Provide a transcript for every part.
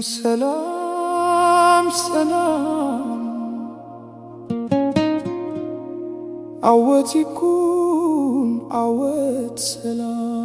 سلام سلام عود يكون عود سلام.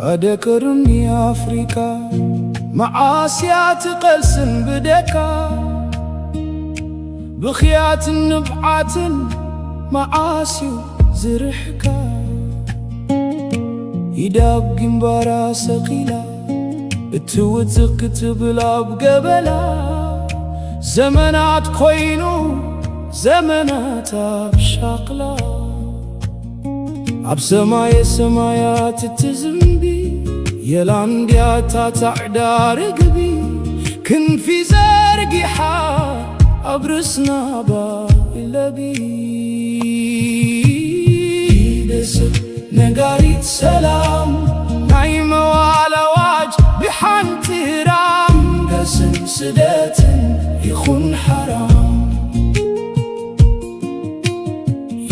أذكرني أفريقيا معاسيات قلسن بدكا بخيات النبعات معاسي زرحكا يداب جنبارا سقيلا اتوزق تبلا بقبلا زمنات كوينو زمنات بشاقلا عب سماي سمايات تزنبي يلانديا تعدار قبي كن في زرقحا أبرسنا بايلبي دسب نقاريت سلام نايمة وعلى واج بحنت رام قسم سدات يخون حرام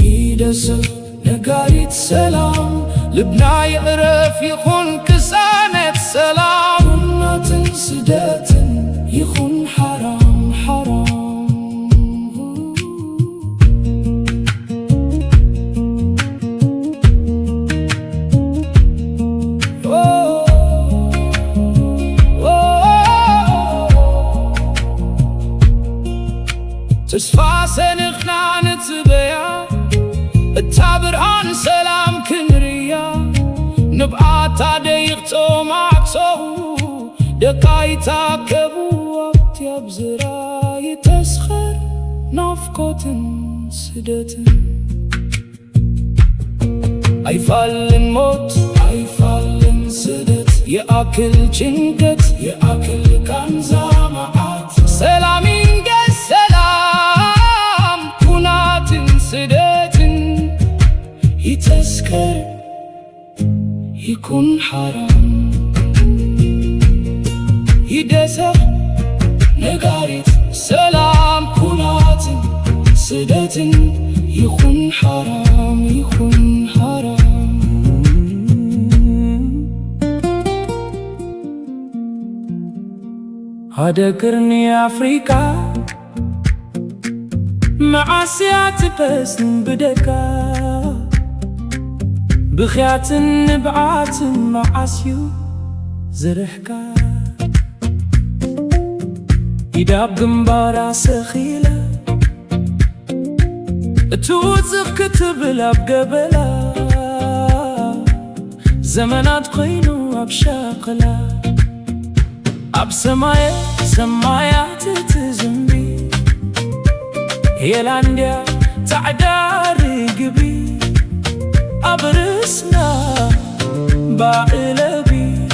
يدسب نقاريت سلام لبنا يعرف يخون كسانة سلام نات سدات يخون حرام حرام. تسفى سنخنا نتبيا التابران سلام كنريا نبقى تاديغتو معكسو دكاي تاكبو وقت يبزرا يتسخر نافكوتن سدتن أي فالن موت أي فالن سدت يأكل جنكت يأكل كنزا معات سلامين قس سلام كوناتن سدتن يتسكر يكون حرام يدسخ نقاريت سلام كوناتن سدتن يكون حرام يكون حرام. أذكرني أفريقيا معاسيات قسن بدكا بخيات النبعات معاسيو زرحكا يداب جنبارا سخيلة توزق كتبلا بقبلا زمنات قينو أبشاقلا أب سمايات تزنبي يلانديا تعدار قبي أبرسنا باقلبي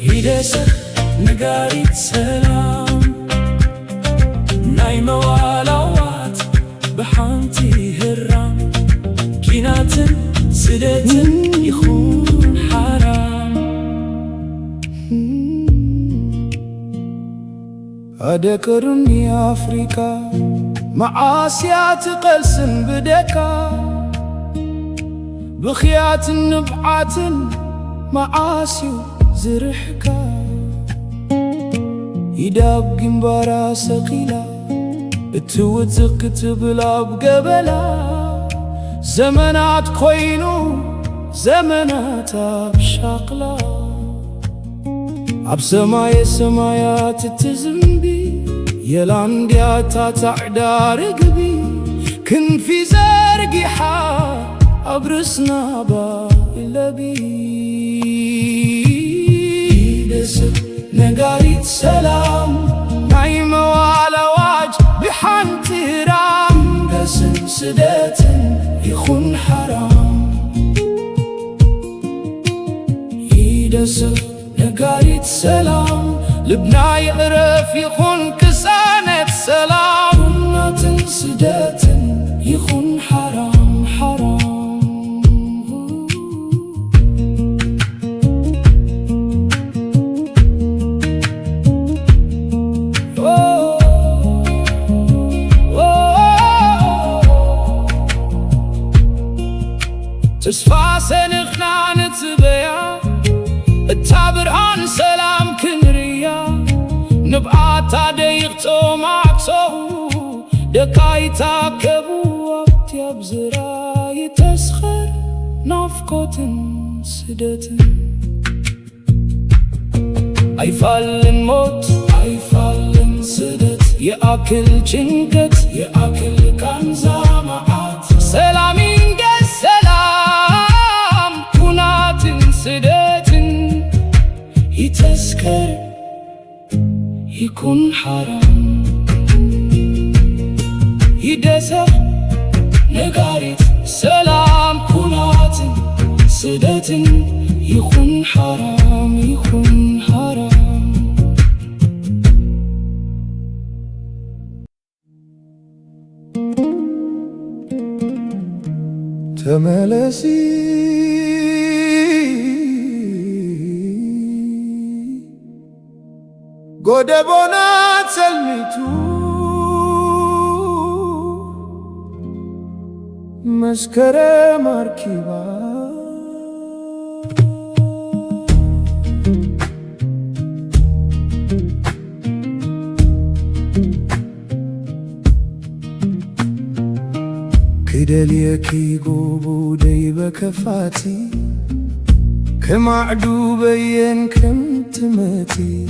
يدسخ نقاريت سلام نايمة والوات بحانتي هرام كيناتن سدتن يخون حرام. أذكرني أفريقيا معاسيات قلسن بدكا بخيات النبعات معاسي زرحكا يداب جنبارا سقيلا اتوزق تبلا بقبلا زمنات كوينو زمنات بشاقلا عب سماي سمايات تزنبي يلانديا تعدار قبي كن في زرقحا أبرسنا بايلبي دسب نقاريت سلام نايمة وعلى واج بحنت رام قسم سدات يخون حرام يدسب نقاريت سلام لبنا يعرف يخون كسانة سلام نات سدات يخون حرام. تسفى سنخنا نتبيا التابران سلام كنريا نبقى تاديقتو معكسو دكاي تاكبو وقت يبزرا يتسخر نافكوتن سدتن أيفالن موت أيفالن سدت يأكل جنكت يأكل كنزا معات سلامين سلام كناتن سدتن يتسكر يكون حرام يدسخ نقاريت سلام كناتن سدتن يكون حرام يكون حرام تملسي قدبونا تلميتو مسكرة مركبة كدليكي قوبو دي بكفاتي كمعدو بين كم تمتي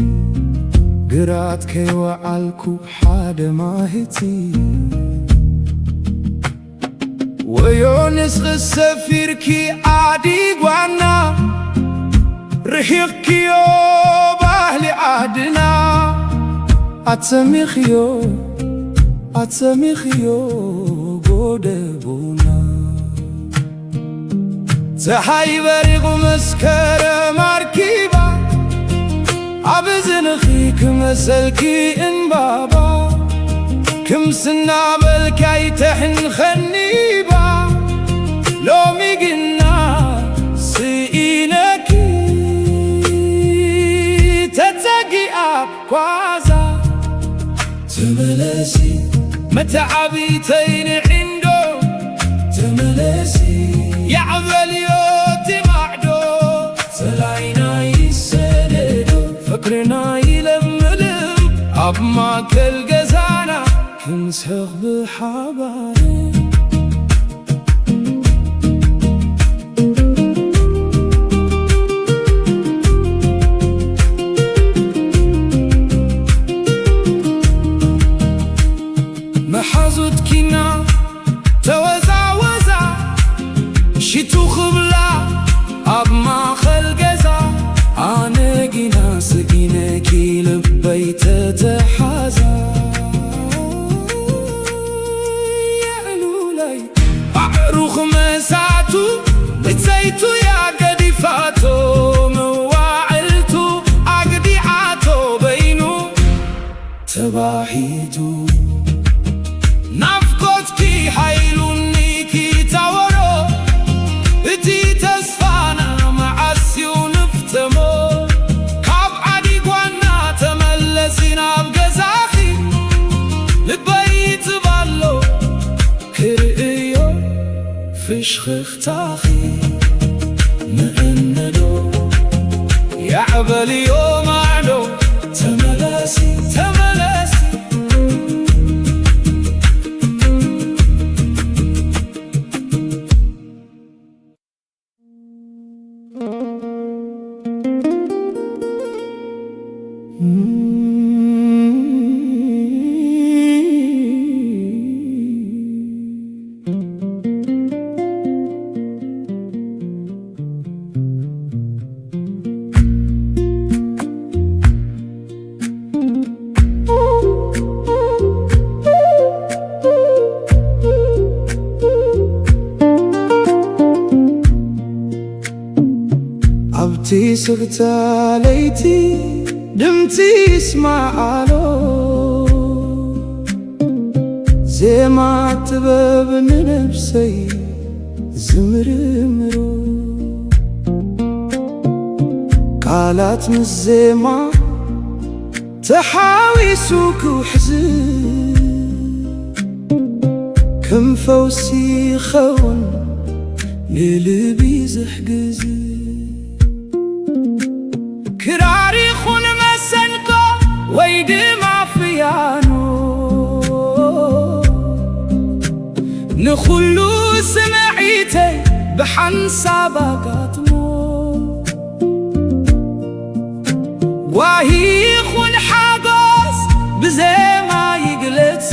قرات كي وعالكو حاد ماهتي ويونس غسفير كي عادي قوانا رحيق كيو باهلي عادنا أتسميخيو قدبونا تحاي بريغ مسكرة مركبة عبزنخيك مسلكي انبابا كم سنا بالكاي تحن خنيبا لو ميقنا سئينكي تتقي أبقوازا تملسي متعبيتين عنده تملسي يعمل يوتي معدو سلاينا يسددو فكرنا يلملم أب ما كل جزانا كنسخ بحباري محازوت كينا توزع وزع شتو خبلا أب ما خلقزا أنا جينا سقينا كي لبيت تحازا يعلو لي أعروخ مساتو بتزيتو يا قدي فاتو مواعلتو أقدي عاتو بينو تباحيتو نفقتكي حيلوني كي تاورو اتي تسفانا معسي ونفتمو كاب عدي قوانا تملسينا بقزاخي لبيت بالو كرئيو فشخ اختاخي مأندو يعبليو معدو تملسي أبتي سغتا ليتي دمتي اسمعالو زي ما تباب نفسي زمرمرو قالت مزيما تحاويسوك وحزن كم فوسي خون ንልቢ ዝሕግዝ ክራር ይኹን መሰንቆ ወይ ድማ ፍያኖ ንኹሉ ስምዒተይ ብሓንሳብ ኣጋጥሞ ጓሂ ይኹን ሓጎስ ብዜማ ይግለጽ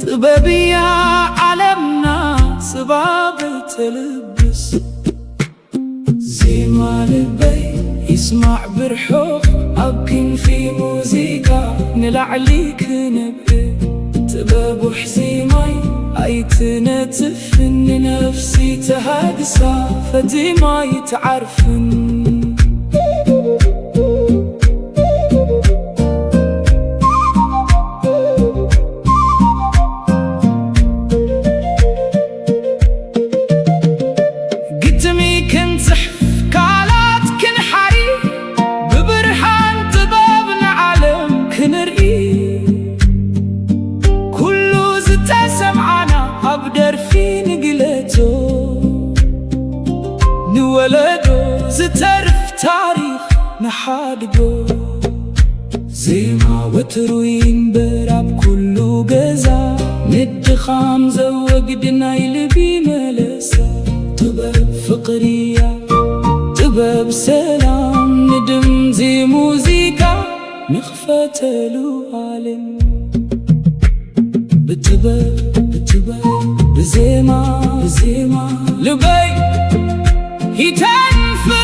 ጥበብያ ዓለምና ጽባቐይ ተልብስ ዜማ ልበይ ይስማዕ ብርሑቕ ኣብ ክንፊ ሙዚቃ ንላዕሊ ክነብእ ጥበብ ውሕዚማይ ኣይትነትፍን ንነፍሲ ተሃግሳ ፈቲማ ይትዓርፍን ግጥሚ ክንጽሕፍ ቃላት ክንሓሪ ብብርሃን ጥበብ ንዓለም ክንርኢ ኩሉ ዝተሰምዓና ኣብ ደርፊ ንግለቶ ንወለዶ ዝተርፍ ታሪኽ ንሓድጎ ዜማ ወትሩ ይንበር ኣብ ኩሉ ገዛ ንድኻም ዘወግድ ናይ ልቢ መለሳ ጥበብ ፍቕርያ ጥበብ ሰላም ንድምዚ ሙዚቃ ንኽፈተሉ ዓለም ብጥበብ ብዜማ ልበይ ይተንፍስ